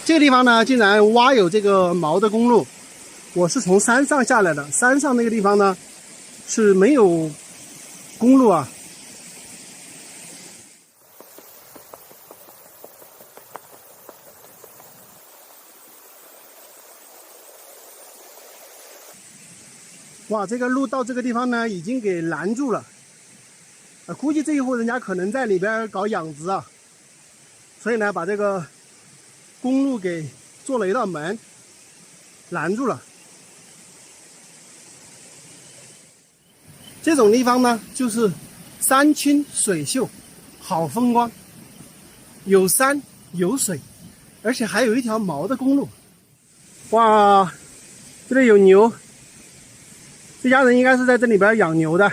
这个地方呢，竟然挖有这个毛的公路。我是从山上下来的，山上那个地方呢是没有公路啊。哇，这个路到这个地方呢，已经给拦住了。估计这一户人家可能在里边搞养殖啊，所以呢，把这个公路给做了一道门，拦住了。这种地方呢，就是山清水秀，好风光，有山有水，而且还有一条毛的公路。哇，这里有牛。这家人应该是在这里边养牛的。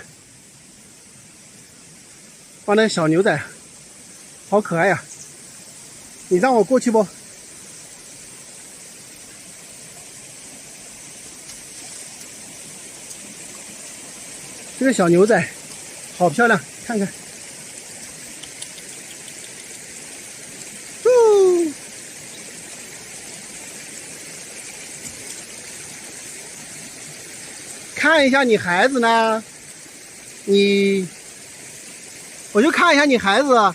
哇，那小牛仔好可爱呀！你让我过去不？这个小牛仔好漂亮，看看。看一下你孩子呢，我就看一下你孩子。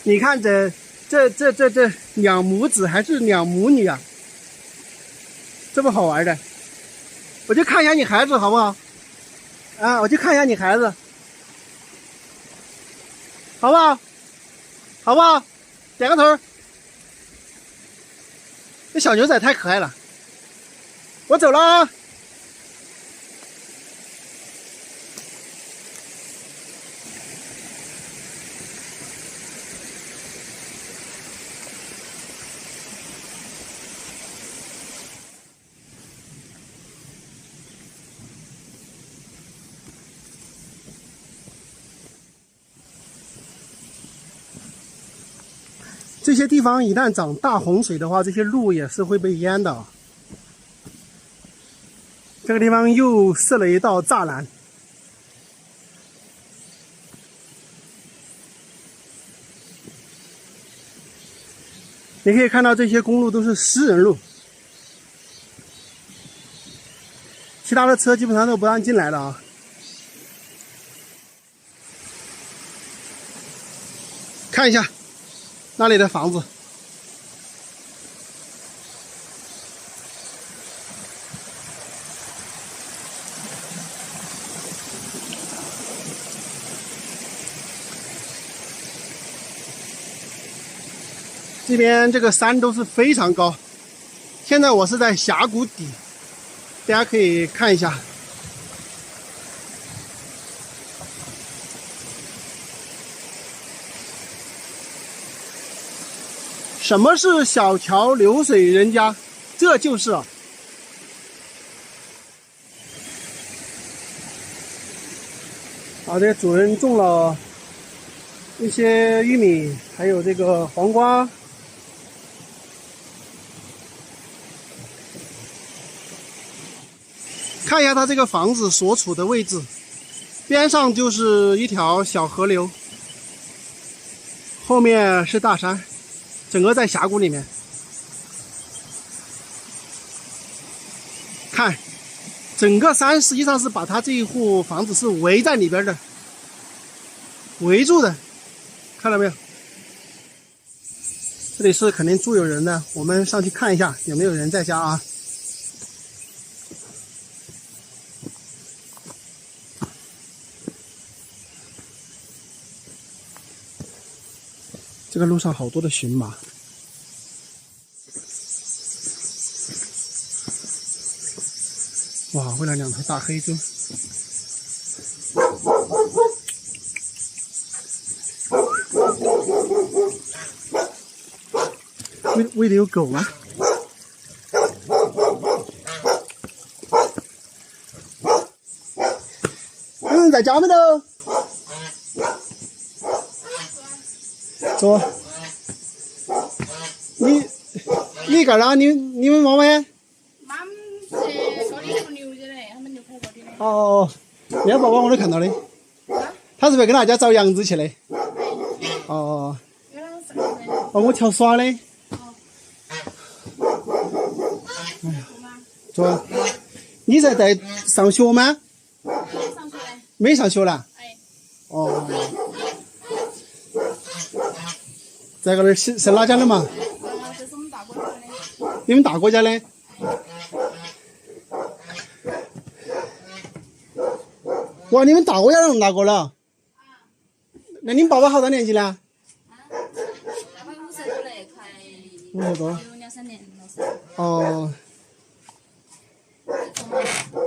你看这两母子还是两母女啊？这么好玩的，我就看一下你孩子好不好？啊，我就看一下你孩子，好不好？好不好？点个头。这小牛仔太可爱了，我走了啊。这些地方一旦涨大洪水的话，这些路也是会被淹的。这个地方又设了一道栅栏。你可以看到这些公路都是私人路，其他的车基本上都不让进来的啊。看一下那里的房子，这边这个山都是非常高。现在我是在峡谷底，大家可以看一下。什么是小桥流水人家？这就是啊。这些主人种了一些玉米，还有这个黄瓜。看一下它这个房子所处的位置，边上就是一条小河流，后面是大山。整个在峡谷里面，看，整个山实际上是把它这一户房子是围在里边的，围住的，看到没有？这里是肯定住有人的，我们上去看一下有没有人在家啊。这个路上好多的荨麻，哇！为了两头大黑猪，喂的有狗啊！在家没得？走，你干啥？你们忙没？哦，那宝宝我都看到的，他是不是跟大家找杨子去的？哦。哦，我调耍的。哎呀，走。你在上学吗？上学嘞。没上学了。哎。哦。这个是哪家的嘛？这是我们大国家的。你们大国家的？哇，你们大国家那么大个了？那你们爸爸好大年纪了？爸爸50多嘞，快。50多。有2、3年了噻。哦。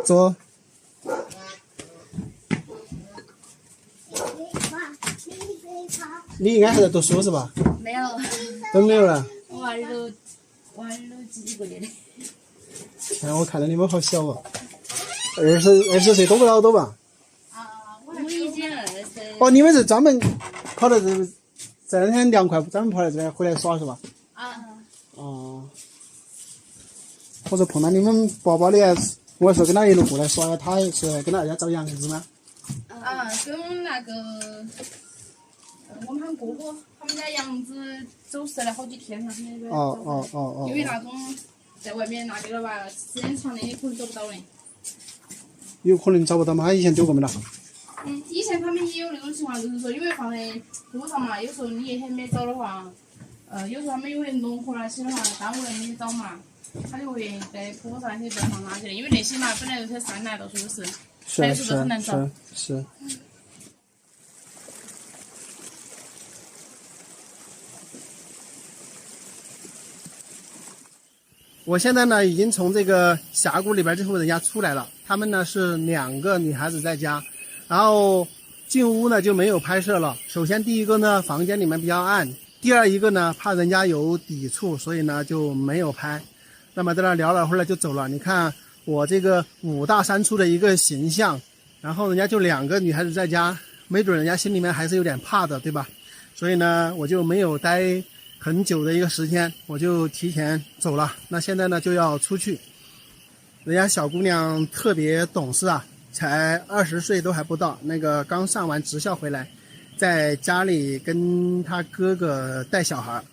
走。你应该还在读书是吧？没有。都没有了。我娃儿都几个月的。哎，我看到你们好小哦，20岁多不了多吧？我已经20。哦，你们是专门跑到这两天凉快，专门跑到这边回来耍是吧？哦。我说碰到你们宝宝的，我说跟他一路过来耍，他是跟大家找杨子吗？跟那个我们喊哥哥，他们家杨子走失了好几天了，那个。哦。因为那种在外面那个了吧，时间长的也可能找不到人。有可能找不到吗？他以前丢过没了？以前他们也有那种情况，就是说因为放在路上嘛，有时候你一天没找的话，有时候他们也会弄活那些的话，耽误了你找嘛，他就会在坡上那些地方放垃圾的，因为那些嘛本来有些山来到处都是，还有时候很难找。是。我现在呢已经从这个峡谷里边这户人家出来了，他们呢是2个女孩子在家，然后进屋呢就没有拍摄了。首先第一个呢房间里面比较暗，第二一个呢怕人家有抵触，所以呢就没有拍。那么在那聊了会儿就走了。你看我这个5大3粗的一个形象，然后人家就2个女孩子在家，没准人家心里面还是有点怕的，对吧？所以呢我就没有待很久的一个时间，我就提前走了。那现在呢就要出去，人家小姑娘特别懂事啊，才20岁都还不到，那个刚上完职校回来，在家里跟她哥哥带小孩。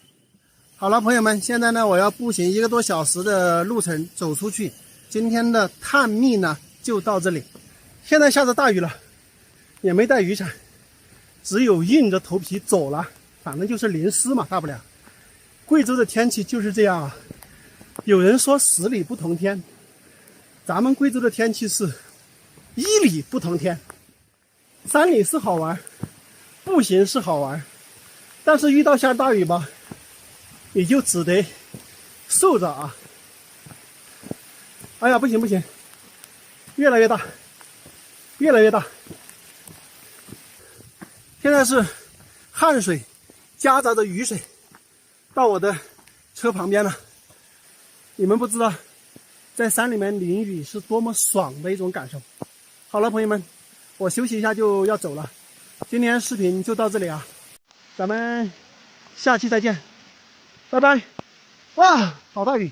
好了，朋友们，现在呢我要步行1个多小时的路程走出去，今天的探秘呢就到这里。现在下着大雨了，也没带雨伞，只有硬着头皮走了，反正就是淋湿嘛，大不了。贵州的天气就是这样啊，有人说10里不同天，咱们贵州的天气是1里不同天。山里是好玩，步行是好玩，但是遇到下大雨吧，你就只得受着啊。哎呀，不行，越来越大，越来越大。现在是汗水夹杂着雨水到我的车旁边了。你们不知道在山里面淋雨是多么爽的一种感受。好了，朋友们，我休息一下就要走了，今天视频就到这里啊，咱们下期再见，拜拜。哇，好大雨。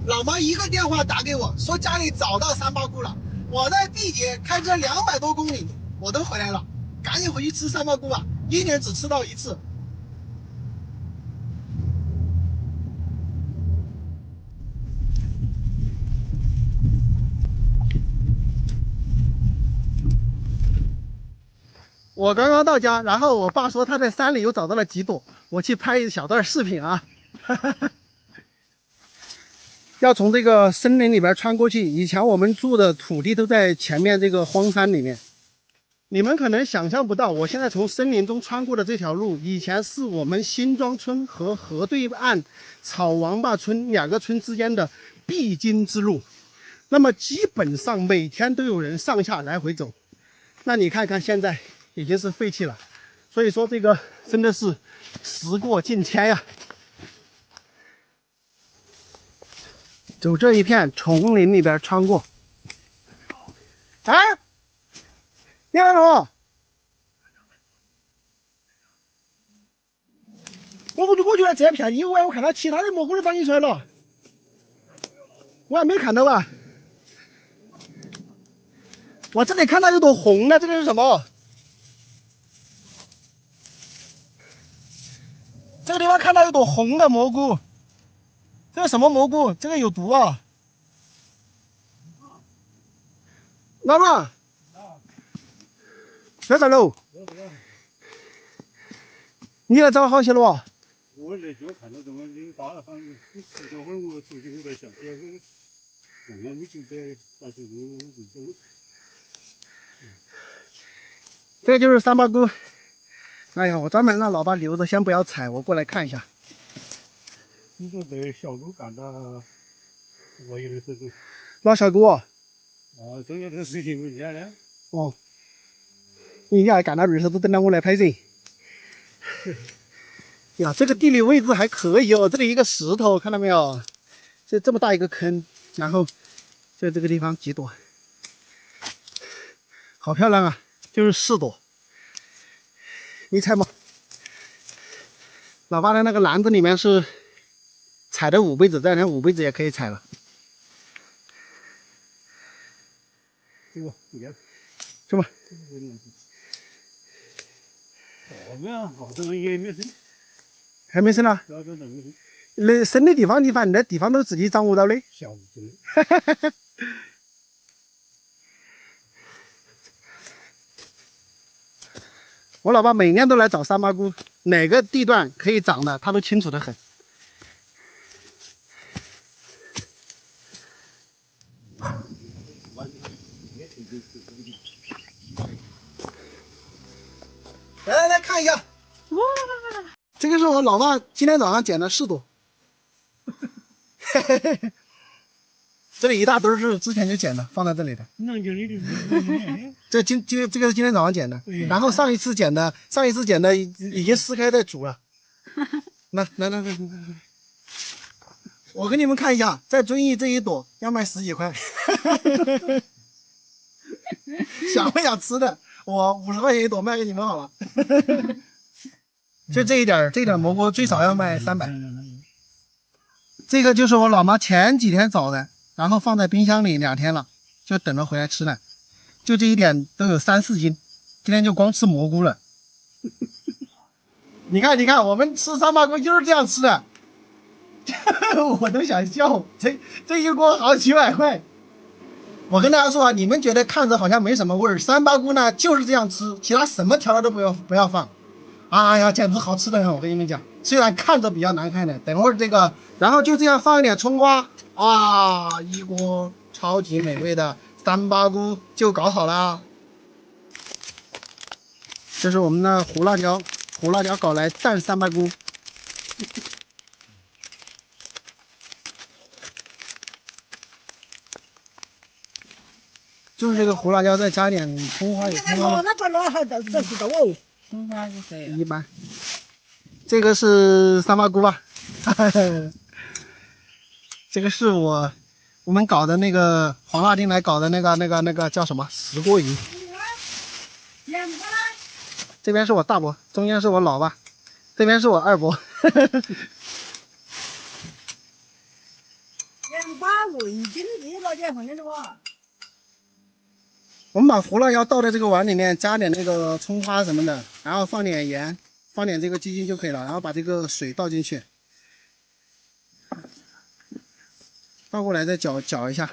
老妈一个电话打给我，说家里找到3八菇了。我在地铁开车200多公里，我都回来了，赶紧回去吃3八菇吧，1年只吃到1次。我刚刚到家，然后我爸说他在山里又找到了几朵，我去拍一小段视频啊。要从这个森林里边穿过去，以前我们住的土地都在前面这个荒山里面，你们可能想象不到，我现在从森林中穿过的这条路，以前是我们新庄村和河对岸草王八村2个村之间的必经之路，那么基本上每天都有人上下来回走。那你看看现在已经是废弃了，所以说这个真的是时过境迁呀。走这一片丛林里边穿过。啊，你干什么？我就过去了这片以外，我看到其他的蘑菇都反映出来了，我还没看到啊。我这里看到有朵红的，这个是什么？这个地方看到有朵红的蘑菇，这是什么蘑菇？这个有毒啊！老板，在这喽？你来找好些了哇？我来就看到这么你打了房子，你吃这会儿我出去我在想，我们就在但是我这个就是三八菇。哎呀，我专门让老爸留着，先不要采，我过来看一下。你说这小狗干的，我有的时候老小姑啊，重要的事情没见了。哦，你还干到二十都等到我来拍摄。呀，这个地理位置还可以哦，这里一个石头，看到没有？这么大一个坑，然后在这个地方几朵，好漂亮啊！就是4朵，你猜吗？老爸的那个篮子里面是采的五杯子，再连五杯子也可以采了。这个也是吧？我们好多也没生，还没生呢？那生的地方，反正那地方都自己掌握到的。小子，我老爸每年都来找三八菇，哪个地段可以长的，他都清楚得很。来看一下，哇，这个是我老爸今天早上捡的4朵，这里一大堆是之前就捡的，放在这里的。那就你这个是今天早上捡的，然后上一次捡的已经撕开在煮了。来，我给你们看一下，在遵义这一朵要卖10几块，想不想吃的？我50块钱一朵卖给你们好了。就这一点蘑菇最少要卖300。这个就是我老妈前几天找的，然后放在冰箱里2天了，就等着回来吃了。就这一点都有3、4斤，今天就光吃蘑菇了。你看，我们吃三八菇就是这样吃的，我都想笑。这一锅好几百块。我跟大家说啊，你们觉得看着好像没什么味儿，三八菇呢就是这样吃，其他什么调料都不要放。哎呀，简直好吃的很！我跟你们讲，虽然看着比较难看的，等会儿这个，然后就这样放一点葱花，啊，一锅超级美味的三八菇就搞好了。这是我们的胡辣椒搞来蘸三八菇。就是这个胡辣椒，再加点葱花，有葱花吗？葱花是谁呀？一般。这个是三八菇吧？这个是我们搞的那个黄辣丁来搞的那个叫什么石锅鱼。这边是我大伯，中间是我老爸，这边是我二伯。我们把胡辣椒倒在这个碗里面，加点那个葱花什么的，然后放点盐，放点这个鸡精就可以了，然后把这个水倒进去，倒过来再搅一下，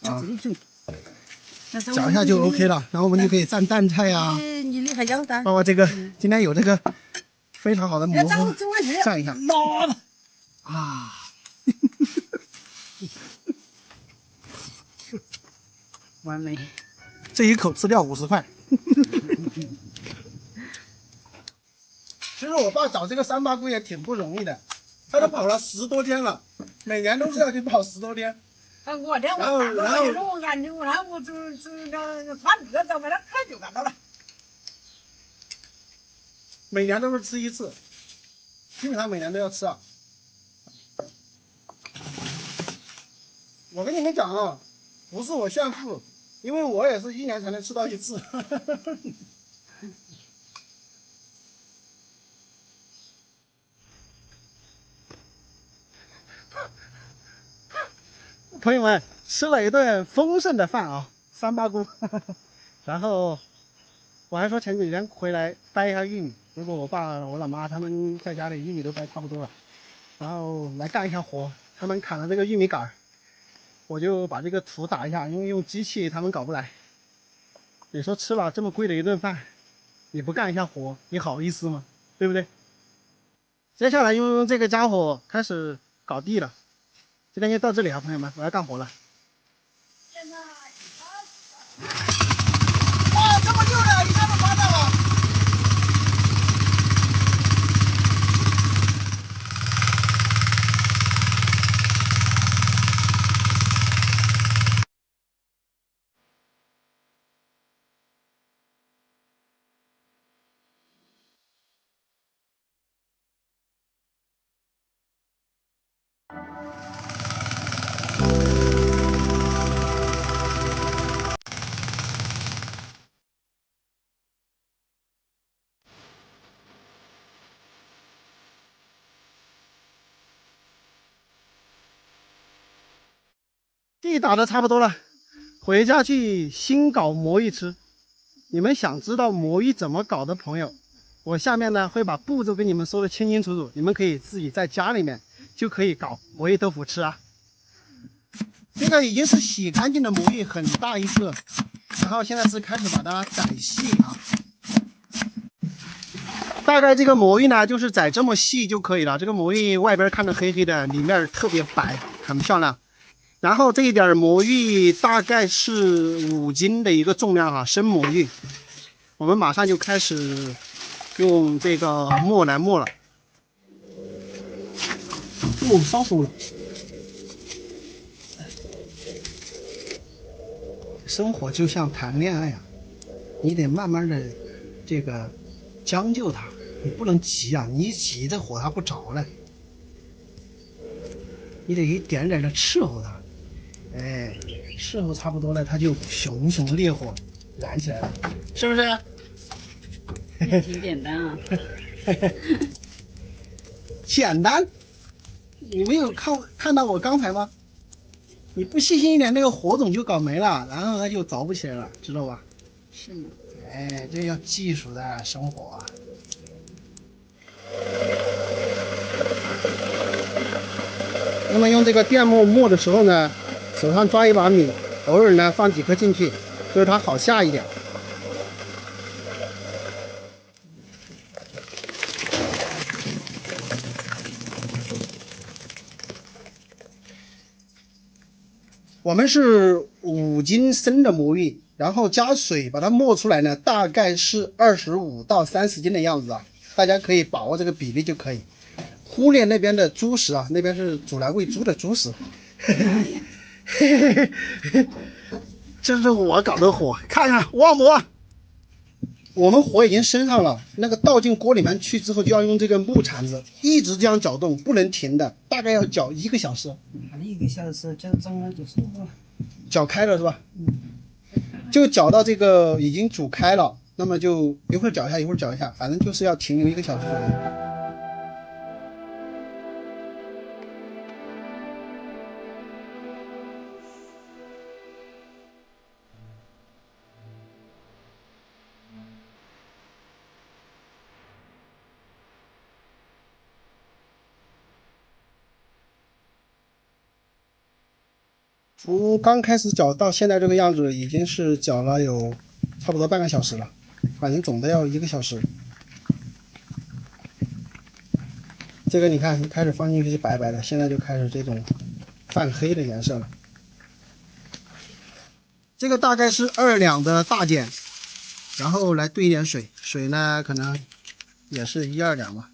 啊，搅一下就 OK 了。然后我们就可以蘸蛋菜啊，包括这个今天有这个非常好的蘑菇，蘸一下，啊。完美。这一口吃掉50块。其实我爸找这个三八菇也挺不容易的，他都跑了10多天了，每年都是要去跑10多天。我我俺我就是那船车到外头开就干到了。每年都是吃1次，基本上每年都要吃啊。我跟你们讲啊，不是我炫富。因为我也是1年才能吃到1次。朋友们，吃了一顿丰盛的饭啊，三八菇。然后我还说前几天回来掰一下玉米，结果我爸我老妈他们在家里玉米都掰差不多了，然后来干一下活，他们砍了这个玉米杆，我就把这个土打一下，因为用机器他们搞不来。你说吃了这么贵的一顿饭，你不干一下活，你好意思吗？对不对？接下来用这个家伙开始搞地了。今天就到这里啊，朋友们，我要干活了。哇，这么溜的，一下就发到了。地打的差不多了，回家去新搞魔芋吃。你们想知道魔芋怎么搞的朋友，我下面呢会把步骤给你们说的清清楚楚，你们可以自己在家里面就可以搞魔芋豆腐吃啊。这个已经是洗干净的魔芋，很大一个，然后现在是开始把它宰细啊。大概这个魔芋呢，就是宰这么细就可以了。这个魔芋外边看着黑黑的，里面特别白，很漂亮。然后这一点魔芋大概是5斤的一个重量啊，生魔芋。我们马上就开始用这个磨来磨了。哦，烧熟了。生活就像谈恋爱啊，你得慢慢的这个将就它，你不能急啊，你一急这火它不着了。你得一点点的伺候它。哎，伺候差不多了，它就熊熊的烈火燃起来了，是不是？挺简单啊。简单，你没有看到我刚才吗？你不细心一点，那个火种就搞没了，然后它就着不起来了，知道吧？是吗？哎，这要技术的生活啊。那么用这个电磨磨的时候呢，手上抓一把米，偶尔呢放几颗进去，就是它好下一点。我们是5斤生的魔芋，然后加水把它磨出来呢，大概是25到30斤的样子啊，大家可以把握这个比例就可以。忽略那边的猪食啊，那边是煮来喂猪的猪食。这是我搞的火，看看旺不旺？我们火已经升上了，那个倒进锅里面去之后，就要用这个木铲子一直这样搅动，不能停的，大概要搅1个小时。1个小时就蒸了就熟了。搅开了是吧？就搅到这个已经煮开了，那么就一会儿搅一下，一会儿搅一下，反正就是要停留1个小时左右。从刚开始搅到现在这个样子，已经是搅了有差不多半个小时了，反正总的要1个小时。这个你看，一开始放进去是白白的，现在就开始这种泛黑的颜色了。这个大概是2两的大碱，然后来兑一点水，水呢可能也是1、2两吧。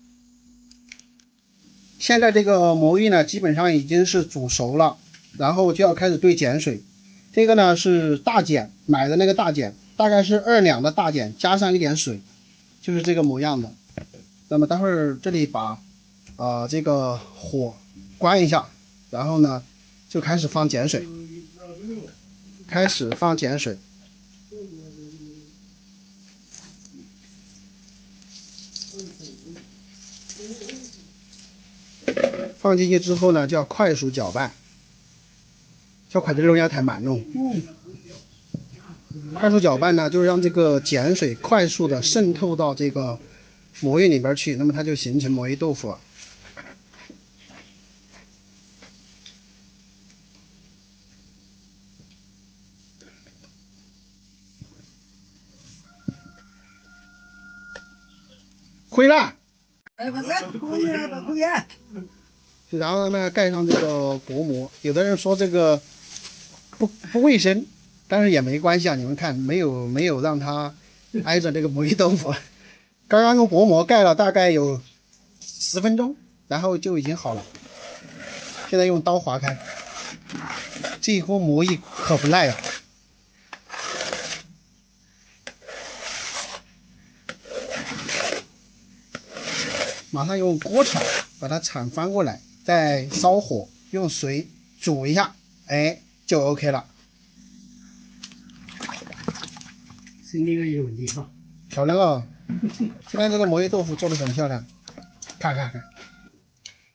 现在这个魔芋呢，基本上已经是煮熟了。然后就要开始兑碱水，这个呢是大碱，买的那个大碱，大概是2两的大碱加上一点水，就是这个模样的。那么待会儿这里把这个火关一下，然后呢就开始放碱水，开始放碱水。放进去之后呢，就要快速搅拌。小筷子容易太慢了。快速搅拌呢，就是让这个碱水快速的渗透到这个魔芋里边去，那么它就形成魔芋豆腐了。回来。哎，不可以，不可以。然后呢，盖上这个薄膜。有的人说这个不卫生，但是也没关系啊。你们看，没有让它挨着这个魔芋豆腐。刚刚用薄膜盖了大概有10分钟，然后就已经好了。现在用刀划开，这一锅魔芋可不赖啊！马上用锅铲把它铲翻过来，再烧火，用水煮一下，哎，就 OK 了。是那个有味哈，漂亮啊！现在这个魔芋豆腐做的很漂亮，看。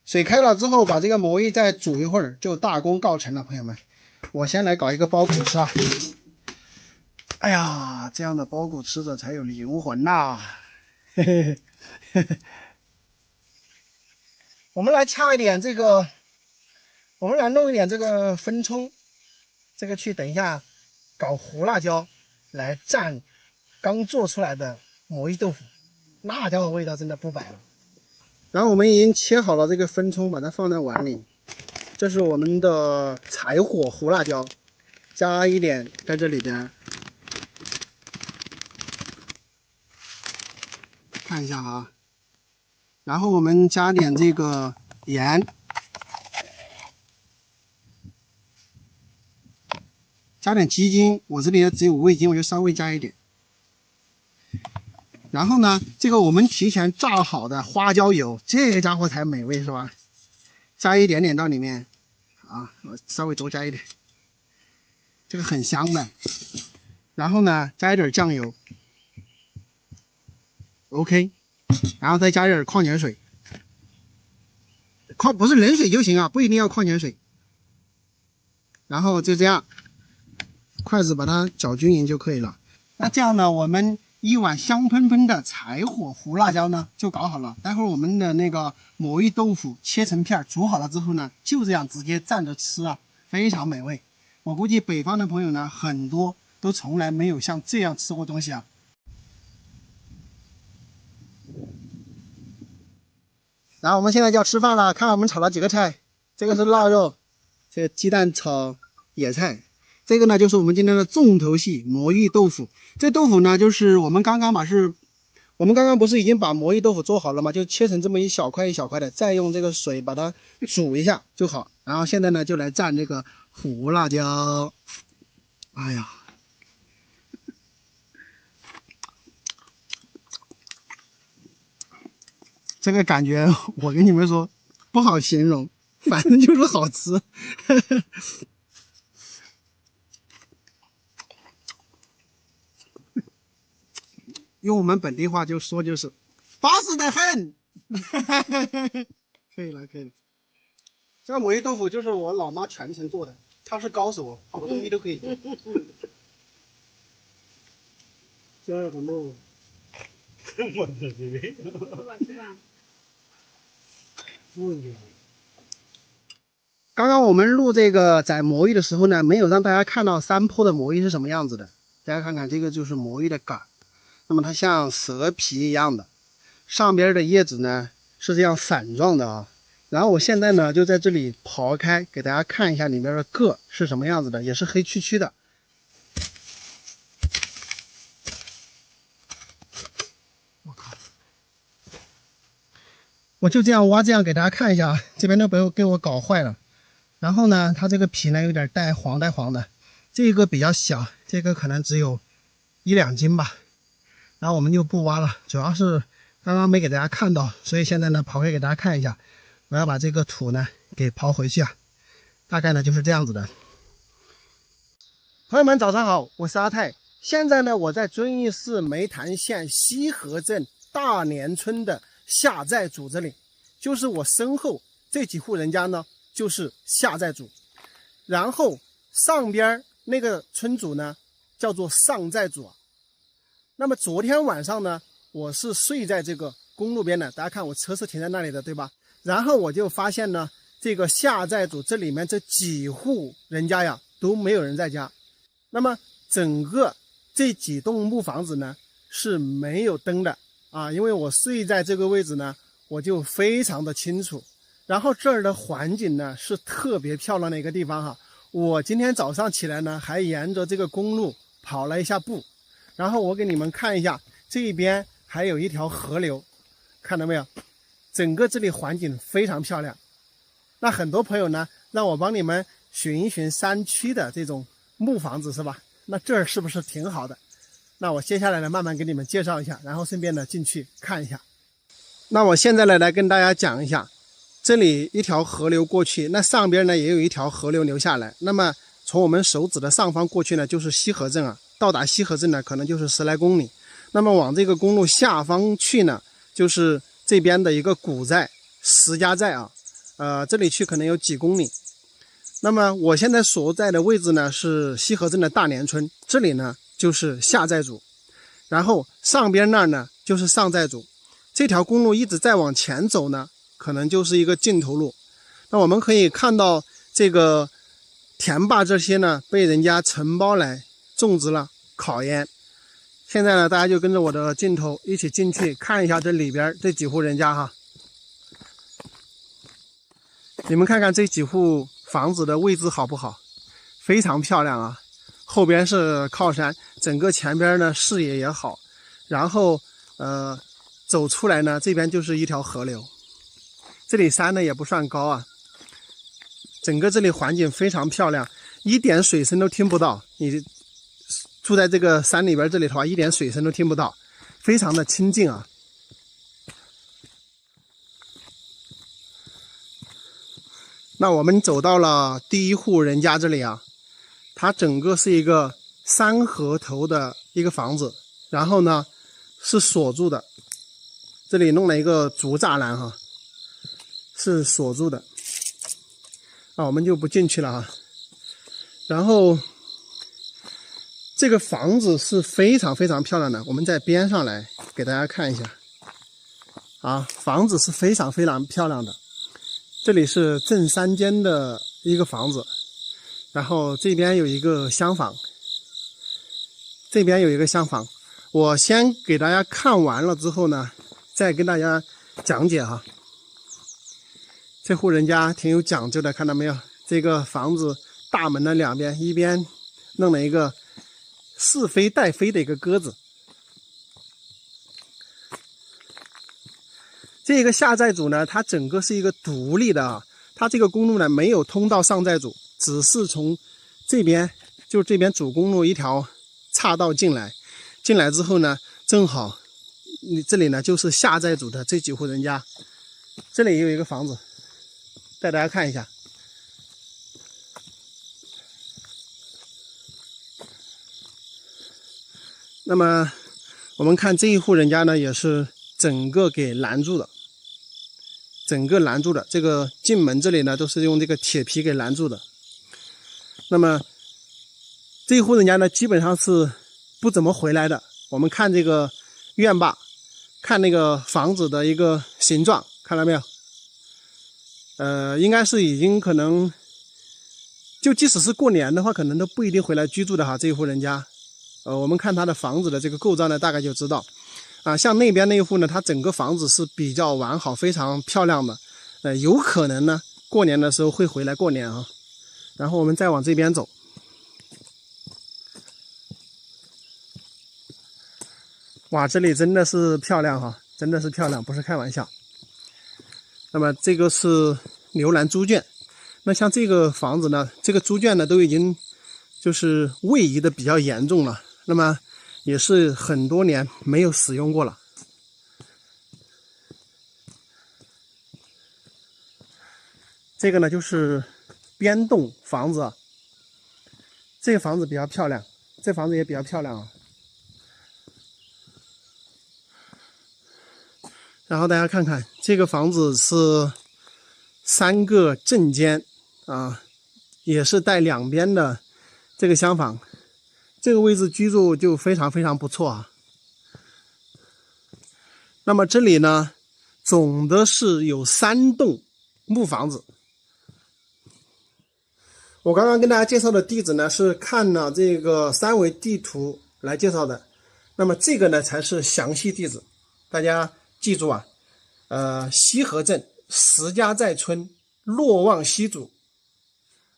水开了之后，把这个魔芋再煮一会儿，就大功告成了，朋友们。我先来搞一个包谷吃啊！哎呀，这样的包谷吃着才有灵魂呐！嘿嘿嘿。我们来掐一点这个，我们来弄一点这个分葱，这个去等一下搞胡辣椒来蘸刚做出来的魔芋豆腐，那家伙味道真的不摆了。然后我们已经切好了这个分葱，把它放在碗里。这是我们的柴火胡辣椒，加一点在这里边，看一下啊。然后我们加点这个盐，加点鸡精，我这里只有味精，我就稍微加一点。然后呢，这个我们提前炸好的花椒油，这个家伙才美味是吧？加一点点到里面，啊，我稍微多加一点，这个很香的。然后呢，加一点酱油 ，OK。然后再加点矿泉水，不是冷水就行啊，不一定要矿泉水。然后就这样，筷子把它搅均匀就可以了。那这样呢，我们一碗香喷喷的柴火胡辣椒呢就搞好了。待会儿我们的那个魔芋豆腐切成片，煮好了之后呢，就这样直接蘸着吃啊，非常美味。我估计北方的朋友呢，很多都从来没有像这样吃过东西啊。然后我们现在就要吃饭了，看我们炒了几个菜。这个是腊肉，这个鸡蛋炒野菜，这个呢就是我们今天的重头戏魔芋豆腐。这豆腐呢就是我们刚刚不是已经把魔芋豆腐做好了吗？就切成这么一小块一小块的，再用这个水把它煮一下就好。然后现在呢就来蘸这个胡辣椒。哎呀，这个感觉我跟你们说不好形容，反正就是好吃。用我们本地话就说就是巴适的很。可以了。这个魔芋豆腐就是我老妈全程做的，她是高手，好多东西都可以做。加什么？我这边。吃吧。刚刚我们录这个宰魔芋的时候呢，没有让大家看到山坡的魔芋是什么样子的。大家看看，这个就是魔芋的杆，那么它像蛇皮一样的，上边的叶子呢是这样伞状的啊。然后我现在呢就在这里刨开，给大家看一下里边的个是什么样子的，也是黑黢黢的。我靠！我就这样挖，这样给大家看一下啊，这边都被我给我搞坏了。然后呢，它这个皮呢有点带黄的，这个比较小，这个可能只有1-2斤吧。然后我们就不挖了，主要是刚刚没给大家看到，所以现在呢刨开给大家看一下。我要把这个土呢给刨回去啊，大概呢就是这样子的。朋友们早上好，我是阿泰。现在呢我在遵义市梅潭县西河镇大年村的下寨组这里，就是我身后这几户人家呢就是下寨组，然后上边那个村主呢叫做上寨组。那么昨天晚上呢，我是睡在这个公路边的，大家看我车是停在那里的，对吧？然后我就发现呢，这个下寨组这里面这几户人家呀都没有人在家。那么整个这几栋木房子呢是没有灯的啊，因为我睡在这个位置呢，我就非常的清楚。然后这儿的环境呢是特别漂亮的一个地方哈。我今天早上起来呢，还沿着这个公路跑了一下步，然后我给你们看一下，这边还有一条河流，看到没有？整个这里环境非常漂亮。那很多朋友呢，让我帮你们寻一寻山区的这种木房子，是吧？那这儿是不是挺好的？那我接下来呢，慢慢给你们介绍一下，然后顺便呢进去看一下。那我现在来跟大家讲一下，这里一条河流过去，那上边呢也有一条河流流下来。那么从我们手指的上方过去呢，就是西河镇啊。到达西河镇呢，可能就是10来公里。那么往这个公路下方去呢，就是这边的一个古寨石家寨啊。这里去可能有几公里。那么我现在所在的位置呢是西河镇的大年村，这里呢就是下寨组，然后上边那儿呢就是上寨组。这条公路一直再往前走呢，可能就是一个尽头路。那我们可以看到这个田坝这些呢被人家承包来种植了烤烟。现在呢大家就跟着我的镜头一起进去看一下这里边这几户人家哈。你们看看这几户房子的位置好不好？非常漂亮啊！后边是靠山，整个前边呢视野也好，然后走出来呢这边就是一条河流。这里山呢也不算高啊，整个这里环境非常漂亮，一点水声都听不到。你住在这个山里边这里的话，一点水声都听不到，非常的清静啊。那我们走到了第一户人家这里啊，它整个是一个3合头的一个房子，然后呢是锁住的，这里弄了一个竹栅栏哈，是锁住的。我们就不进去了啊。然后这个房子是非常非常漂亮的，我们在边上来给大家看一下啊，房子是非常非常漂亮的。这里是正3间的一个房子，然后这边有一个厢房，这边有一个厢房。我先给大家看完了之后呢，再跟大家讲解哈。这户人家挺有讲究的，看到没有？这个房子大门的两边，一边弄了一个是飞带飞的一个鸽子。这个下寨组呢，它整个是一个独立的啊，它这个公路呢没有通到上寨组，只是从这边，就这边主公路一条岔道进来之后呢，正好你这里呢就是下寨组的这几户人家。这里也有一个房子，带大家看一下。那么我们看这一户人家呢，也是整个给拦住的，这个进门这里呢都是用这个铁皮给拦住的。那么这一户人家呢基本上是不怎么回来的。我们看这个院坝，看那个房子的一个形状，看到没有？应该是已经可能，就即使是过年的话，可能都不一定回来居住的哈。这一户人家，我们看他的房子的这个构造呢，大概就知道。像那边那一户呢，它整个房子是比较完好，非常漂亮的。有可能呢，过年的时候会回来过年啊。然后我们再往这边走。哇，这里真的是漂亮哈，真的是漂亮，不是开玩笑。那么这个是牛栏猪圈，那像这个房子呢，这个猪圈呢都已经就是位移的比较严重了，那么也是很多年没有使用过了。这个呢就是边栋房子，这个房子比较漂亮，这房子也比较漂亮啊。然后大家看看这个房子是3个正间啊，也是带两边的这个厢房，这个位置居住就非常非常不错啊。那么这里呢，总的是有3栋木房子。我刚刚跟大家介绍的地址呢，是看了这个3维地图来介绍的。那么这个呢，才是详细地址，大家记住啊。西河镇石家寨村洛望西组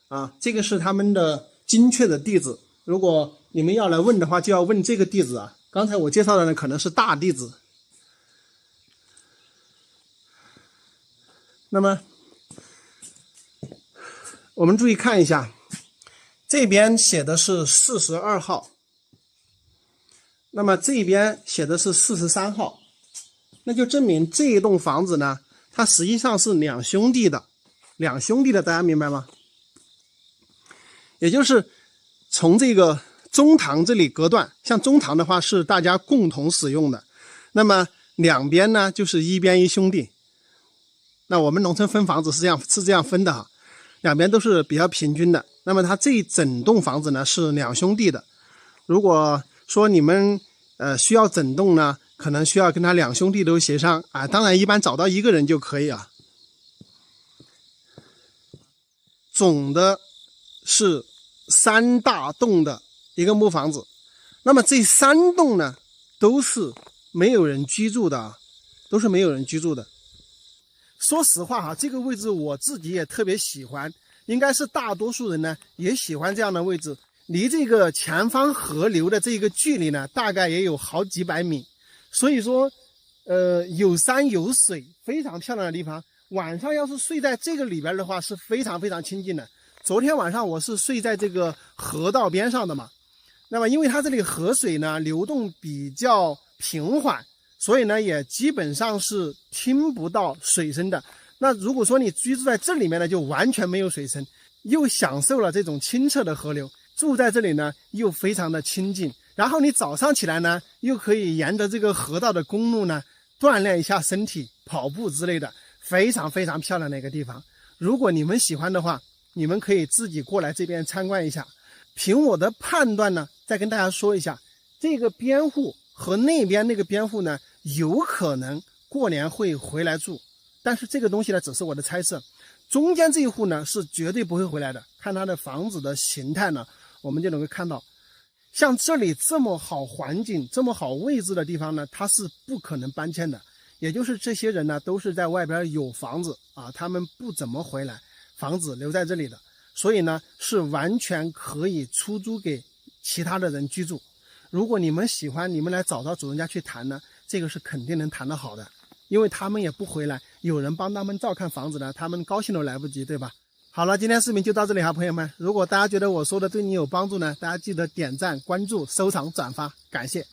啊，这个是他们的精确的地址。如果你们要来问的话，就要问这个地址啊。刚才我介绍的呢，可能是大地址。那么我们注意看一下，这边写的是42号，那么这边写的是43号，那就证明这一栋房子呢，它实际上是2兄弟的，大家明白吗？也就是从这个中堂这里隔断，像中堂的话是大家共同使用的，那么两边呢就是一边一兄弟。那我们农村分房子是这样分的哈，两边都是比较平均的。那么它这一整栋房子呢是2兄弟的。如果说你们需要整栋呢，可能需要跟他2兄弟都协商啊，当然一般找到1个人就可以啊。总的是3大栋的一个木房子，那么这3栋呢都是没有人居住的啊，都是没有人居住的。说实话哈，这个位置我自己也特别喜欢，应该是大多数人呢也喜欢这样的位置。离这个前方河流的这个距离呢，大概也有好几百米，所以说，有山有水，非常漂亮的地方。晚上要是睡在这个里边的话，是非常非常清静的。昨天晚上我是睡在这个河道边上的嘛，那么因为它这里河水呢流动比较平缓，所以呢也基本上是听不到水声的。那如果说你居住在这里面呢，就完全没有水声，又享受了这种清澈的河流。住在这里呢又非常的清静，然后你早上起来呢又可以沿着这个河道的公路呢锻炼一下身体，跑步之类的，非常非常漂亮的一个地方。如果你们喜欢的话，你们可以自己过来这边参观一下。凭我的判断呢，再跟大家说一下，这个边户和那边那个边户呢有可能过年会回来住，但是这个东西呢只是我的猜测。中间这一户呢是绝对不会回来的，看它的房子的形态呢，我们就能够看到，像这里这么好环境、这么好位置的地方呢，它是不可能搬迁的。也就是这些人呢，都是在外边有房子啊，他们不怎么回来，房子留在这里的，所以呢，是完全可以出租给其他的人居住。如果你们喜欢，你们来找到主人家去谈呢，这个是肯定能谈得好的，因为他们也不回来，有人帮他们照看房子呢，他们高兴都来不及，对吧？好了，今天视频就到这里哈，朋友们。如果大家觉得我说的对你有帮助呢，大家记得点赞、关注、收藏、转发，感谢。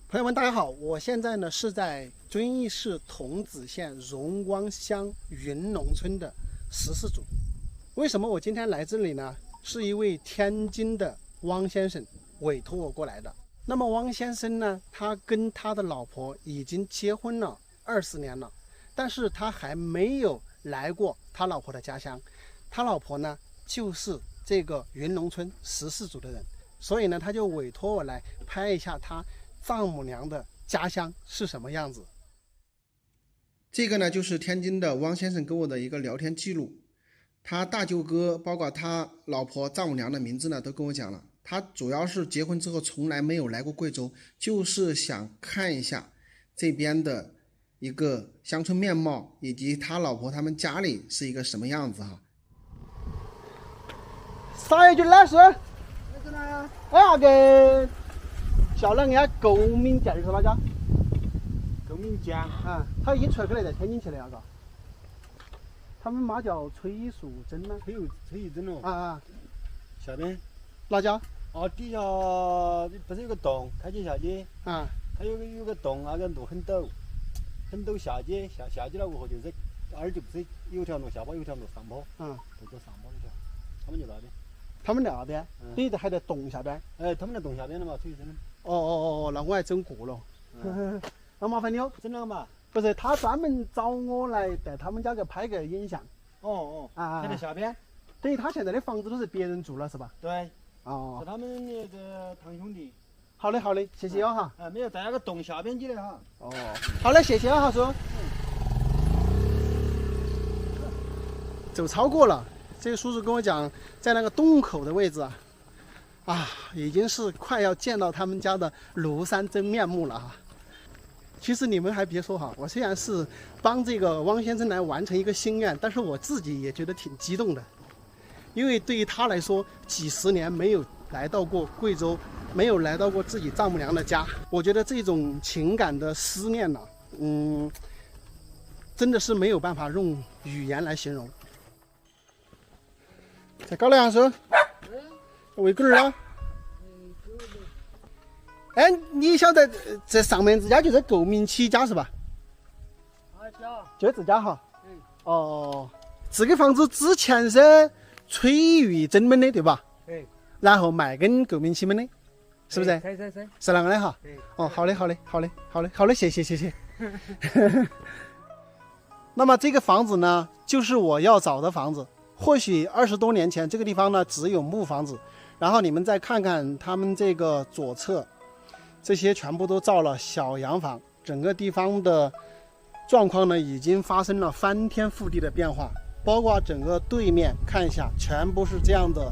朋友们，大家好，我现在呢是在遵义市桐梓县荣光乡云农村的14组。为什么我今天来这里呢？是一位天津的汪先生委托我过来的。那么汪先生呢，他跟他的老婆已经结婚了20年了，但是他还没有来过他老婆的家乡，他老婆呢就是这个云农村14组的人，所以呢他就委托我来拍一下他丈母娘的家乡是什么样子。这个呢就是天津的汪先生跟我的一个聊天记录，他大舅哥包括他老婆丈母娘的名字呢都跟我讲了。他主要是结婚之后从来没有来过贵州，就是想看一下这边的一个乡村面貌，以及他老婆他们家里是一个什么样子哈。啥一句来事？哎呀个小人家狗鸣涧是哪家？狗鸣涧啊，他已经出来在天津去了呀，嘎。他们妈叫崔淑珍呢。崔玉珍哦。啊，下边。哪家？哦，底下不是有个洞，开街下街。啊。它有个洞，那个路很陡，下街下街了过后就是就不是有条路下坡，有条路上坡。就走上坡那条，他们就那边。他们那边？你还在洞下边？哎，他们在洞下边的嘛，崔玉珍。哦，那我还整过了。那麻烦你哦。整了嘛？不是，他专门找我来在他们家给拍个影像。啊，在那下边。等于他现在的房子都是别人住了是吧？对。哦是，他们那个堂兄弟。好的好的，谢谢哈。没有在那个洞下边去的哈。哦，好的，谢谢哈叔。走超过了，这个叔叔跟我讲，在那个洞口的位置已经是快要见到他们家的庐山真面目了哈。其实你们还别说哈，我虽然是帮这个汪先生来完成一个心愿，但是我自己也觉得挺激动的，因为对于他来说，几十年没有来到过贵州，没有来到过自己丈母娘的家，我觉得这种情感的思念呢，真的是没有办法用语言来形容。再搞两叔，喂狗儿啊！哎，你晓得这上面这家就是购明起家是吧？就这家哈。哦，这个房子之前是崔玉珍们的对吧？对。然后卖给购明起们的，是不是？是。是那个的哈。哦，好的，谢谢。那么这个房子呢，就是我要找的房子。或许20多年前这个地方呢只有木房子，然后你们再看看他们这个左侧，这些全部都造了小洋房，整个地方的状况呢已经发生了翻天覆地的变化，包括整个对面看一下，全部是这样的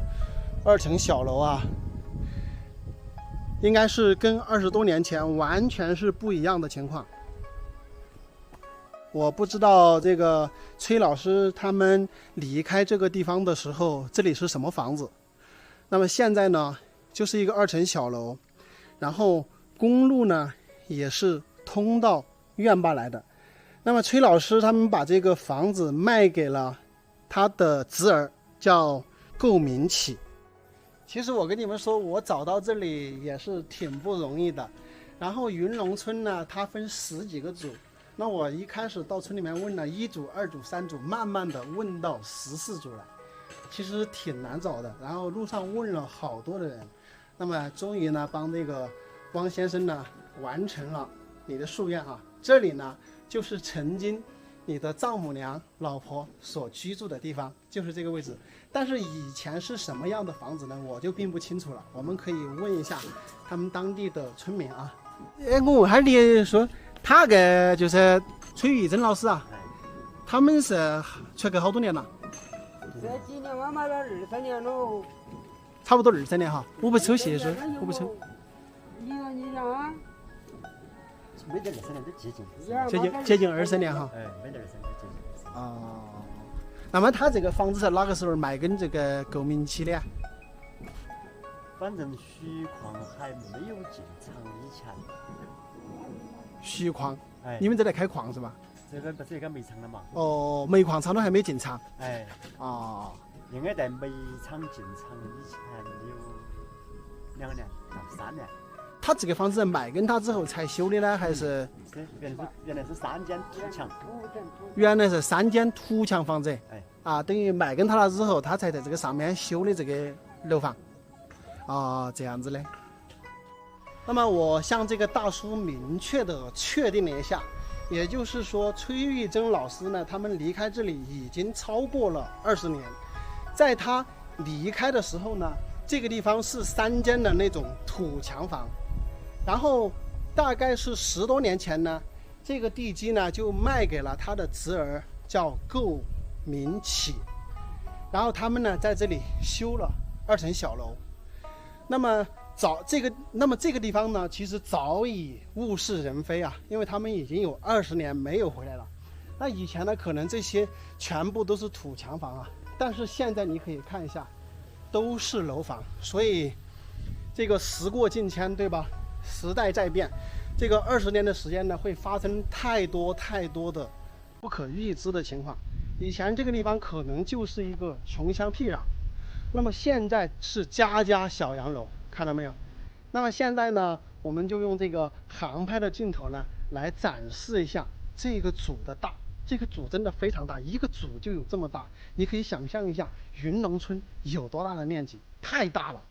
2层小楼啊，应该是跟20多年前完全是不一样的情况。我不知道这个崔老师他们离开这个地方的时候，这里是什么房子。那么现在呢，就是一个2层小楼，然后公路呢也是通到院坝来的。那么崔老师他们把这个房子卖给了他的侄儿，叫购明启。其实我跟你们说，我找到这里也是挺不容易的。然后云龙村呢，它分10几个组。那我一开始到村里面问了1组、2组、3组，慢慢的问到14组了，其实挺难找的。然后路上问了好多的人，那么终于呢帮这个汪先生呢完成了你的夙愿啊。这里呢就是曾经你的丈母娘、老婆所居住的地方，就是这个位置。但是以前是什么样的房子呢？我就并不清楚了。我们可以问一下他们当地的村民啊。我问下你说。他个就是崔玉珍老师啊，他们是出去好多年了？这几年我买了2、3年了，差不多2、3年哈。我不抽血说，我不抽。你讲啊？没得2、3年都接近20年哈。没得2、3年接近。哦，那么他这个房子是哪个时候卖跟这个购明启的？反正徐矿还没有进场以前。徐矿，你们这里开矿是吧？这个不是一个煤厂了嘛？哦，煤矿厂都还没进场。应该在煤厂进场以前有2年到3年。他这个房子卖跟他之后才修的呢，还是？原来是3间土墙。原来是3间土墙房子。等于卖跟他了之后，他才在这个上面修的这个楼房。这样子的。那么我向这个大叔明确的确定了一下，也就是说崔玉珍老师呢，他们离开这里已经超过了20年。在他离开的时候呢，这个地方是3间的那种土墙房，然后大概是10多年前呢，这个地基呢就卖给了他的侄儿，叫购明启，然后他们呢在这里修了2层小楼。那么这个地方呢，其实早已物是人非啊，因为他们已经有20年没有回来了。那以前呢，可能这些全部都是土墙房啊，但是现在你可以看一下，都是楼房。所以这个时过境迁，对吧？时代在变，这个20年的时间呢，会发生太多的不可预知的情况。以前这个地方可能就是一个穷乡僻壤，那么现在是家家小洋楼。看到没有？那么现在呢，我们就用这个航拍的镜头呢，来展示一下这个组的大。这个组真的非常大，一个组就有这么大。你可以想象一下，云龙村有多大的面积，太大了。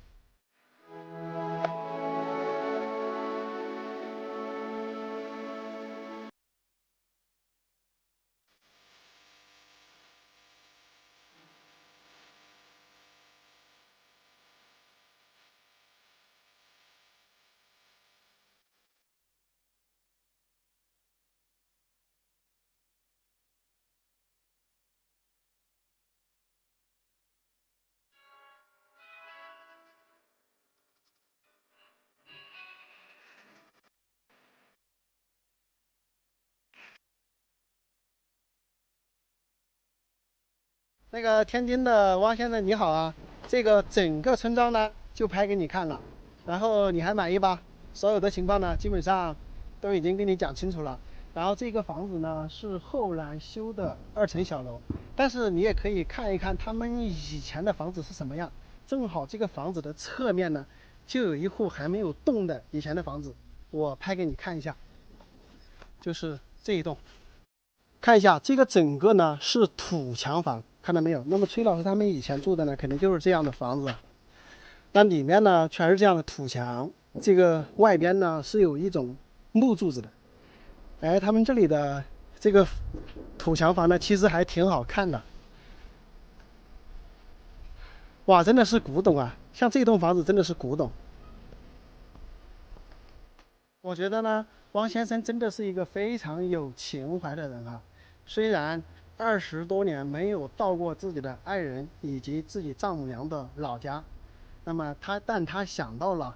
那个天津的汪先生你好啊，这个整个村庄呢就拍给你看了，然后你还满意吧？所有的情况呢基本上都已经跟你讲清楚了。然后这个房子呢是后来修的2层小楼，但是你也可以看一看他们以前的房子是什么样。正好这个房子的侧面呢就有一户还没有动的以前的房子，我拍给你看一下，就是这一栋。看一下这个整个呢是土墙房，看到没有？那么崔老师他们以前住的呢肯定就是这样的房子，那里面呢全是这样的土墙，这个外边呢是有一种木柱子的。哎，他们这里的这个土墙房呢其实还挺好看的。哇，真的是古董啊，像这栋房子真的是古董。我觉得呢汪先生真的是一个非常有情怀的人啊，虽然20多年没有到过自己的爱人以及自己丈母娘的老家，那么但他想到了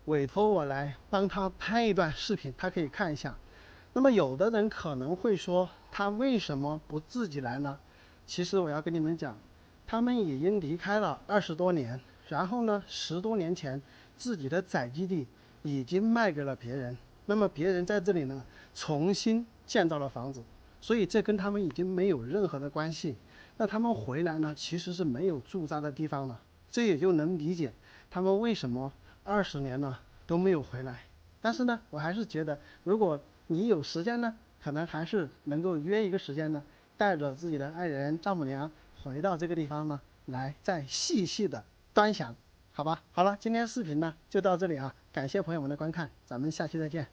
委托我来帮他拍一段视频，他可以看一下。那么有的人可能会说他为什么不自己来呢？其实我要跟你们讲，他们已经离开了20多年，然后呢10多年前自己的宅基地已经卖给了别人，那么别人在这里呢重新建造了房子，所以这跟他们已经没有任何的关系。那他们回来呢其实是没有驻扎的地方了，这也就能理解他们为什么20年了都没有回来。但是呢我还是觉得如果你有时间呢，可能还是能够约一个时间呢，带着自己的爱人丈母娘回到这个地方呢，来再细细的端详，好吧？好了，今天视频呢就到这里啊，感谢朋友们的观看，咱们下期再见，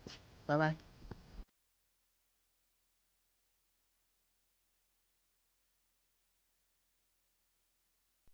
拜拜。